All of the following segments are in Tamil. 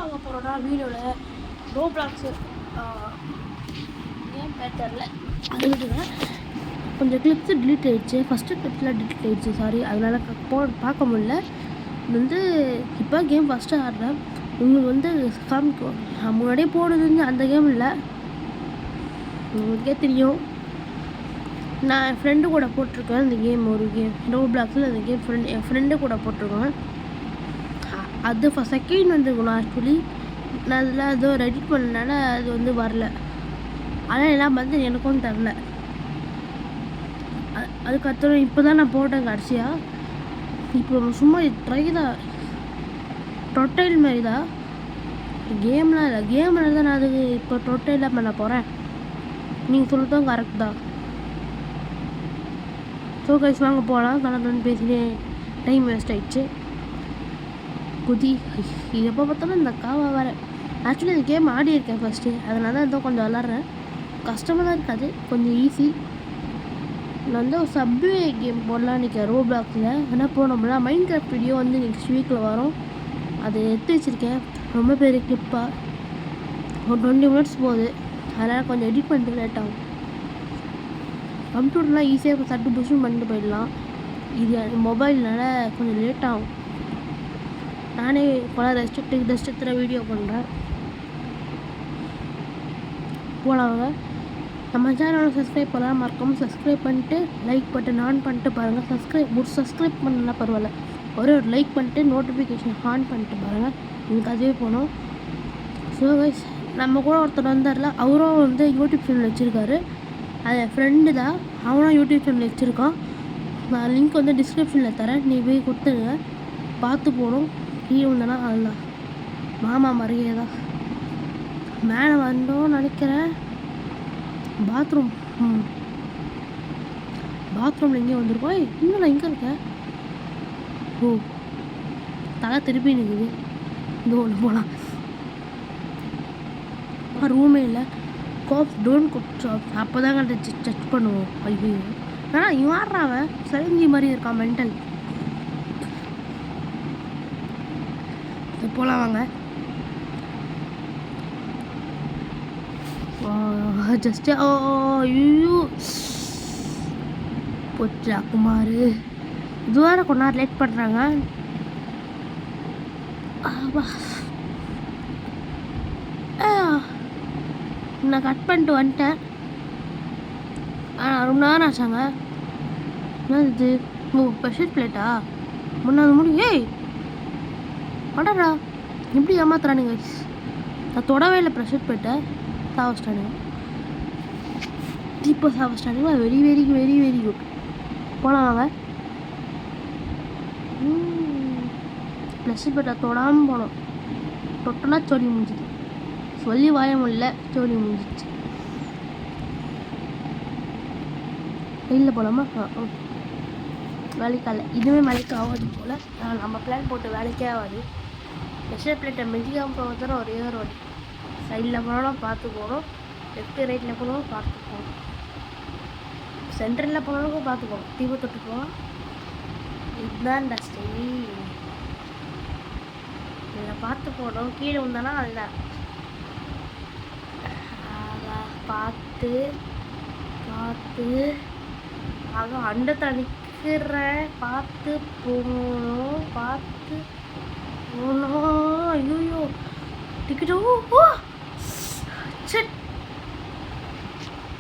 பார்க்க போகிறோன்னா வீடியோவில் ரோப்ளாக்ஸு கேம் பேர் தெரில அது விட்டுங்க. கொஞ்சம் கிளிப்ஸு டிலீட் ஆகிடுச்சு. ஃபஸ்ட்டு கிளிப்ஸில் டிலீட் ஆகிடுச்சு, சாரி. அதனால் பார்க்க முடியல. இது வந்து இப்போ கேம் ஃபஸ்ட்டு ஆடுறேன். உங்களுக்கு வந்து காமிக்கும். முன்னாடியே போடுறது அந்த கேம் இல்லை, உங்களுக்கே தெரியும். நான் என் ஃப்ரெண்டு கூட போட்டிருக்கேன் இந்த கேம். ஒரு கேம் ரோப்ளாக்ஸில் அந்த கேம் என் ஃப்ரெண்டு கூட போட்டிருக்கேன். அது செகண்ட் வந்துருக்கணும் ஆக்சுவலி. நான் அதில் ஏதோ எடிட் பண்ணனால அது வந்து வரல. ஆனால் எல்லாம் வந்து எனக்கும் தரல. அதுக்கப்புறம் இப்போ தான் நான் போட்டேன் கடைசியாக. இப்போ சும்மா ட்ரை தான், டொட்டைல் மாதிரி தான். கேம்லாம் இல்லை, கேமில் தான் நான் அதுக்கு இப்போ டொட்டைலாக பண்ண போகிறேன். நீங்கள் சொல்லுறதும் கரெக்ட் தான். ஸோ கைஸ் வாங்க போகலாம். கணக்கு பேசினே டைம் வேஸ்ட் ஆகிடுச்சு. குதி இது எப்போ பார்த்தாலும் இந்த காவா வேறு. ஆக்சுவலி இந்த கேம் ஆடி இருக்கேன் ஃபஸ்ட்டு, அதனால தான் ஏதோ கொஞ்சம் விளாட்றேன். கஷ்டமாக தான் இருக்காது, கொஞ்சம் ஈஸி. நான் வந்து ஒரு சப்வே கேம் போடலான்னு நிற்கிறேன் ரோப்ளாக்ஸில். ஆனால் போனோம்னா மைண்ட் கிராஃப்ட் வீடியோ வந்து நெக்ஸ்ட் வீக்கில் வரும். அது எடுத்து வச்சுருக்கேன், ரொம்ப பெரிய கிளிப்பாக. ஒரு 20 மினிட்ஸ் போகுது. அதனால் கொஞ்சம் எடிட் பண்ணிட்டு லேட் ஆகும். கம்ப்யூட்டர்லாம் ஈஸியாக சட்டு புஷும் பண்ணிட்டு போயிடலாம். இது மொபைல்னால கொஞ்சம் லேட் ஆகும். நானே பல ரெஸ்ட் எடுத்துகிற வீடியோ பண்ணுறேன். போகலாங்க. நம்ம சேனலை சப்ஸ்கிரைப் பண்ணலாம், மறக்காமல் சப்ஸ்கிரைப் பண்ணிட்டு லைக் பட்டன் ஆன் பண்ணிட்டு பாருங்கள். சப்ஸ்கிரைப் பண்ணலாம் பரவாயில்ல, ஒரு லைக் பண்ணிட்டு நோட்டிஃபிகேஷன் ஆன் பண்ணிட்டு பாருங்கள். எனக்கு அதுவே போகணும். ஸோ கைஸ் நம்ம கூட ஒருத்தர் வந்தார்ல, அவரும் வந்து யூடியூப் சேனல் வச்சுருக்காரு. அது என் ஃப்ரெண்டு தான், அவனும் யூடியூப் சேனல் வச்சுருக்கான். நான் லிங்க் வந்து டிஸ்கிரிப்ஷனில் தரேன், நீ போய் கொடுத்துருங்க, பார்த்து போகணும். கீழே வந்தனா அதுதான் மாமா மாதிரியே தான். மேலே வந்தோன்னு நினைக்கிறேன். பாத்ரூமில் எங்கேயும் வந்திருக்கோம். இன்னும் நான் இங்கே இருக்கேன். ஓ, தலை திருப்பி நிற்குது. இந்த ஒன்று போகலாம். ரூமே இல்லை. டோன்ட் குட் அப்போ தான் டச் பண்ணுவோம். ஐயோ, ஆனால் இவன் ஆடுறான் சரிஞ்சி மாதிரி இருக்கான், மென்டல். போகலாம் வாங்க. ஜஸ்ட்டு ஐயோ போச்சா குமார். இது வேறு கொஞ்ச நேரம் லேட் பண்ணுறாங்க. நான் கட் பண்ணிட்டு வந்துட்டேன். ரொம்ப நேரம் ஆச்சாங்க. என்ன இது? ஓ, ப்ரெஷர் பிளேட்டா? முன்னாடி முடியும். ஏய் அடடா, எப்படி ஏமாத்துறானுங்க. நான் தொடவே இல்லை ப்ரெஷர் பிளேட்டை. சாவஸ்டானுங்க, இப்போ சாவஸ்டானுங்களா. Very very very very good. போகலாம் வாங்க. ப்ரெஷர் பிளேட்டை தொடாமல் போனோம். தொட்டனா சோடி முடிஞ்சிது. சொல்லி வாய முடியல, சோடி முடிஞ்சிச்சு. வெளியில் போகலாமா? வேலைக்கு ஆகல. இதுவே வேலைக்கு ஆகாது போல். நம்ம பிளான் போட்டு வேலைக்கே ஆகாது. ப்ரெஷர் பிளேட்டை மெதிக்காமல் போகிறதுனா ஒரே ஒரு வழி. சைடில் போனாலும் பார்த்து போகணும், லெஃப்ட் ரைட்டில் போனாலும் பார்த்து போகணும், சென்டரில் போனாலும் பார்த்து போகணும், தீப தொட்டு போகலாம். இதுதான் டஸ்ட். இதில் பார்த்து போகணும். கீழே வந்தானா அல்ல, பார்த்து பார்த்து ஆக அண்டை தணிக்கிறேன். பார்த்து போகணும், பார்த்து போகணும். ஐயோ டிக்கெட்டோ சட்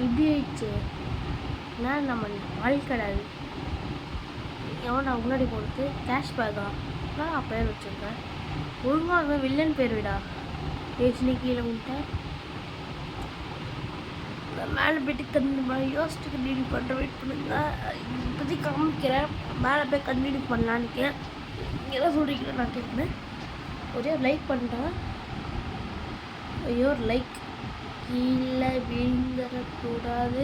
இப்படி ஆயிடுச்சு. நான் நம்ம வாழ்க்கை கிடையாது. எவன் நான் முன்னாடி போடுறது கேஷ் பேக்கா? நான் பேர் வச்சுருக்கேன். ஒழுங்காக வில்லன் பேர் விடா. பேசினே கீழே விட்டேன். மேலே போய்ட்டு யோசிச்சு கண்டினியூ பண்ணுற வெயிட் பண்ணுங்க. இப்போதைக்கு காமிக்கிறேன். மேலே போய் கண்டினியூ பண்ணலான்னு நினைக்கிறேன். நீங்கள் எதாவது சொல்கிறீங்களா நான் கேட்குறேன். ஒரே லைக் பண்ணிட்டேன். ஐயோ லைக். கீழே விழுந்துடக்கூடாது,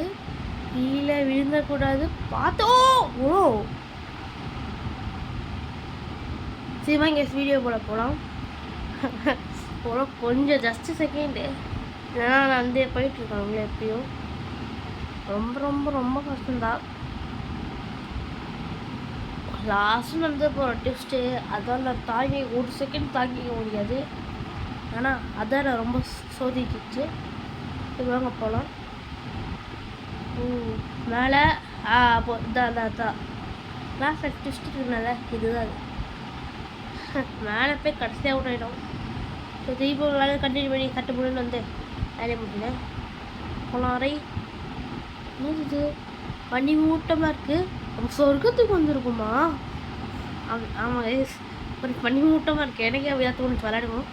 கீழே விழுந்தக்கூடாது. பார்த்தோ ஓ சரி வாங்க வீடியோ போகலாம். கொஞ்சம் ஜஸ்ட்டு செகண்டு. ஏன்னா நான் வந்து போயிட்டுருக்கேன். அவங்கள எப்படியும் ரொம்ப ரொம்ப ரொம்ப கஷ்டம்தான். லாஸ்ட்டு வந்து போகிற டிப்ஸ்ட்டு அதான் நான் ஒரு செகண்ட் தாங்கிக்க முடியாது. ஆனால் அதான் நான் ரொம்ப சோதிச்சிச்சு. இது வாங்க போகலாம். மேலே அப்போ இதான் கிளாஸ் டிஸ்ட்ரிக்ட் இருக்குனால இதுதான் அது. மேலே போய் கடைசியாக அவுட் ஆகிடும். ஸோ திருப்பி வேலை கண்டினியூ பண்ணி கட்டு முடின்னு வந்து வேலையை முடியல போனாரை. இது வண்டி மூட்டமாக இருக்குது. நம்ம சொர்க்கத்துக்கு வந்துருக்குமா? ஆமாம் ஒரு வண்டி மூட்டமாக இருக்குது. எனக்கே அப்படியே தோணுச்சு விளையாடுவோம்.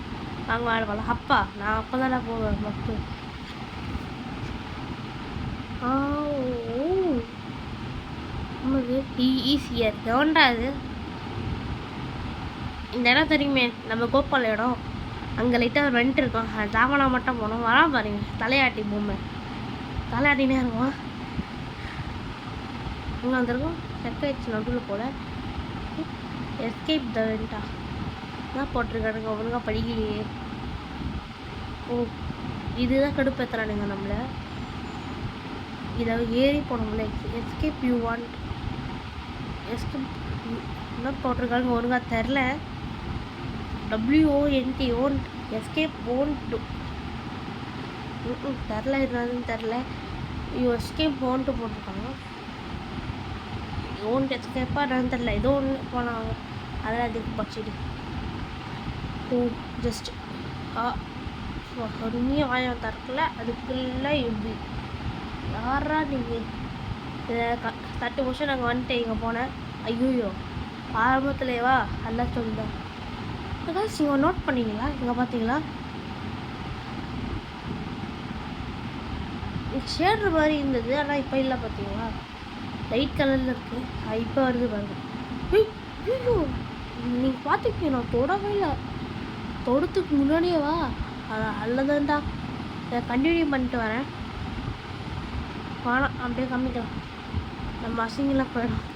வாங்க விளையாடுவோம். அப்பா நான் அப்போ தானே போவேன் மக்கு. ஈஸியாக எவன்டா அது? இந்த இடம் தெரியுமே நம்ம கோபால் இடம். அங்கே லைட்டாக ரெண்ட் இருக்கும். ஜாமனா மட்டும் போனோம். வரா பாருங்க தலையாட்டி பொம்மை தலையாட்டினே இருக்கும். அங்கே வந்துருக்கோம். செக் ஆயிடுச்சு நடுவில் போல். எஸ்கேப் த வெண்டா தான் போட்டிருக்கானுங்க. ஒழுங்காக படிக்கலையே. ஓ இதுதான் கடுப்பேற்றுறானுங்க நம்மளை. இதை ஏறி போனோம்ல. எஸ்கேப் யூ வாண்ட் எஸ்கேப் என்ன போட்டிருக்காங்க ஒழுங்காக தெரில. WONT won't escape won't to தெரில என்னதுன்னு தெரில. யூ எஸ்கேப் ஓன்ட்டு போட்டிருக்காங்க. ஓன்ட் எஸ்கேப்பாக என்னன்னு தெரில. ஏதோ ஒன்று போனாங்க. அதெல்லாம் அதுக்கு படிச்சுட்டு ஜஸ்ட் பொறுமையாக வாயம் திறக்கல. அதுக்குள்ளே எப்படி யாரா நீங்கள் தட்டு வருஷம் நாங்கள் வந்துட்டு இங்கே போனேன். ஐயோயோ ஆரம்பத்துலேவா எல்லாம் சொல்லுதான். அதான் நீங்கள் நோட் பண்ணீங்களா? இங்கே பார்த்தீங்களா ஷேடுற மாதிரி இருந்தது. ஆனால் இப்போ இல்லை பார்த்தீங்களா லைட் கலரில் இருக்குது. இப்போ வருது பாருங்க. ஐயோ நீங்கள் பார்த்துக்கீங்க. நான் தொடவே இல்லை. தொடுறதுக்கு முன்னாடியேவா அல்லதான்டா. இதை கண்டினியூ பண்ணிட்டு வரேன். வேணாம் அப்படியே கம்மிக்கலாம். நம்ம அசிங்கெல்லாம் போயிடும்.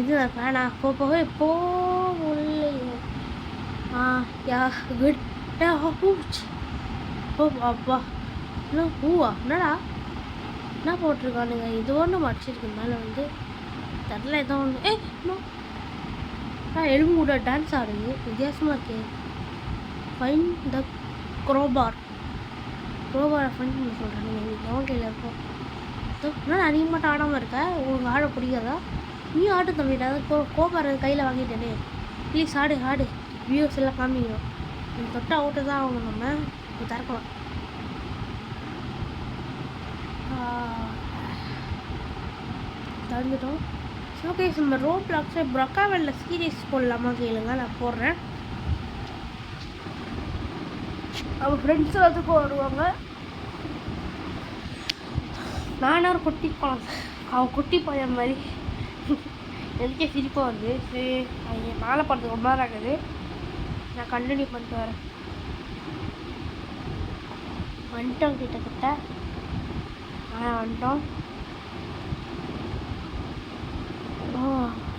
இது வேணாம் போகவே போகலையே. யா குட் ஓ அப்பா என்ன பூவா என்னடா என்ன போட்டிருக்கானுங்க? இது ஒன்று மடிச்சிருக்கு மேலே வந்து தெரில. ஏதோ ஒன்று இன்னும் எலும்பு கூட டான்ஸ் ஆடுது. வித்தியாசமாக இருக்கே. ஃபைன் த க்ரோபாரை ஃபைன் பண்ண சொல்கிறானுங்க. இன்னைக்கு எவன் கையில் இருக்கும்? என்னடா நீ மட்டும் ஆடாமல் இருக்க? உங்களுக்கு ஆட பிடிக்காதா? நீ ஆட்டு தம்பிட்டா. கோபாரை கையில் வாங்கிட்டேனே. ப்ளீஸ் ஆடு வியூஸ் எல்லாம் காமிக்கணும். நீ தொட்டா அவுட்டு தான் ஆகணும். நம்ம திறக்கலாம். திறந்துட்டோம். ஓகே நம்ம ரோப்ளாக்ஸை ப்ரொக்காவெல்ல சீரியஸ் போடலாமா கேளுங்க. நான் போடுறேன். அவங்க ஃப்ரெண்ட்ஸ் எல்லாத்துக்கும் வருவாங்க. நானும் ஒரு குட்டி பழம் அவன் குட்டி பையன் மாதிரி எனக்கே சிரிப்பாக வருது. சரி மேலே போகிறதுக்கு ரொம்ப நேரம் ஆகுது. நான் கண்டினியூ பண்ணிட்டு வரேன். வந்துட்டோம் கிட்டத்தட்ட. வந்துட்டோம்.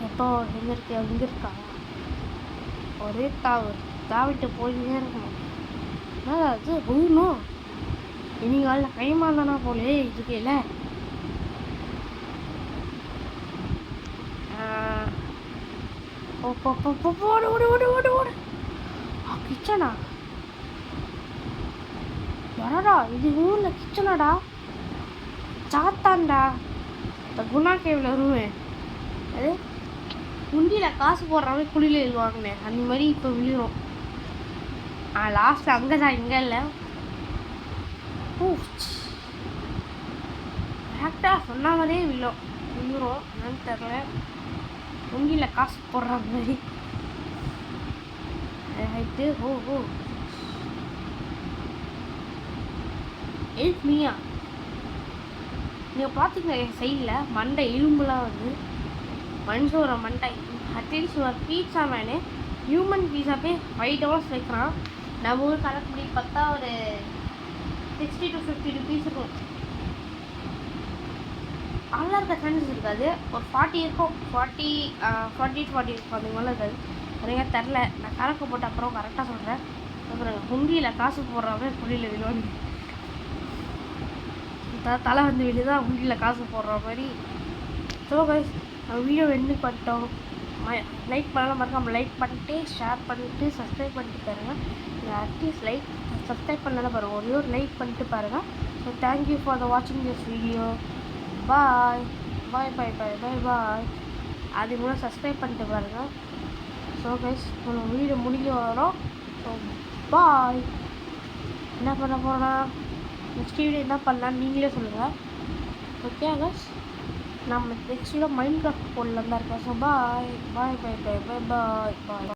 எப்போ எங்கே இருக்காங்க? ஒரே தாவிட்டு போயிட்டே இருக்கணும். என்னடா அது போகணும். இனிங்கால கைமா தானா போலே இதுக்கையில். ஓடு ஓடு ஓடு ஓடு ஓடு. கிச்சனா வரடா. இது ஊரில் கிச்சனாடா. சாத்தான்டா. இந்த குணா கேவில் வருவேன். அது குண்டியில் காசு போடுறாவே குழியில் எழுவாங்கண்ணே. அந்த மாதிரி இப்போ விழுவோம். லாஸ்ட்டில் அங்கே தான் இங்கே இல்லை. கரெக்டாக சொன்ன மாதிரியே விழுறோம். என்னன்னு தெரில. குண்டியில் காசு போடுற மாதிரி ஆயிட்டு. மீயா நீங்கள் பார்த்தீங்கன்னா என் சைடில் மண்டை எலும்புலாம் வந்து மனுஷோட மண்டை. அட்லீஸ்ட் ஒரு பீட்சா மேனு ஹியூமன் பீஸா போய் $5 வைக்கிறான். நம்ம ஊர் கணக்குப்படி பார்த்தா ஒரு 60 to 50 rupees இருக்கும். நல்லா இருக்க சான்சஸ் இருக்காது. ஒரு 40 இருக்கும். 40 இருக்கும். அதுக்கு மேலே இருக்காது. எனக்கு தெரில. நான் கணக்கு போட்டு அப்புறம் கரெக்டாக சொல்கிறேன். அப்புறம் ஹுண்டியில் காசு போடுறாவே குழியில் விழுவாங்க. தலை வந்து வெளியே தான் ஹுண்டியில் காசு போடுற மாதிரி. ஸோ கைஸ் வீடியோ எண்டு பண்ணிட்டோம். லைக் பண்ணலாம் மறக்காம லைக் பண்ணிட்டு ஷேர் பண்ணிட்டு சப்ஸ்கிரைப் பண்ணிட்டு பாருங்கள். அட்லீஸ்ட் லைக் சப்ஸ்கிரைப் பண்ணலாம் பாருங்கள், ஒரே ஒரு லைக் பண்ணிட்டு பாருங்கள். ஸோ தேங்க்யூ ஃபார் த வாட்சிங் திஸ் வீடியோ. பாய் பாய் பாய் பாய் பாய் பாய். அது கூட சப்ஸ்கிரைப் பண்ணிட்டு பாருங்கள். ஸோ கைஸ் நம்ம வீடியோ முடிக்க வரோம். So bye. என்ன பண்ண போகிறோம், நெக்ஸ்ட் வீடியோ என்ன பண்ணலான்னு நீங்களே சொல்லுங்கள். ஓகே கைஸ், நம்ம நெக்ஸ்ட் வீடியோ மைண்ட் கிராஃப்ட் போடலாம் தான் இருக்கோம். ஸோ பாய் பாய் பாய் பாய் பாய் பாய் பாய்.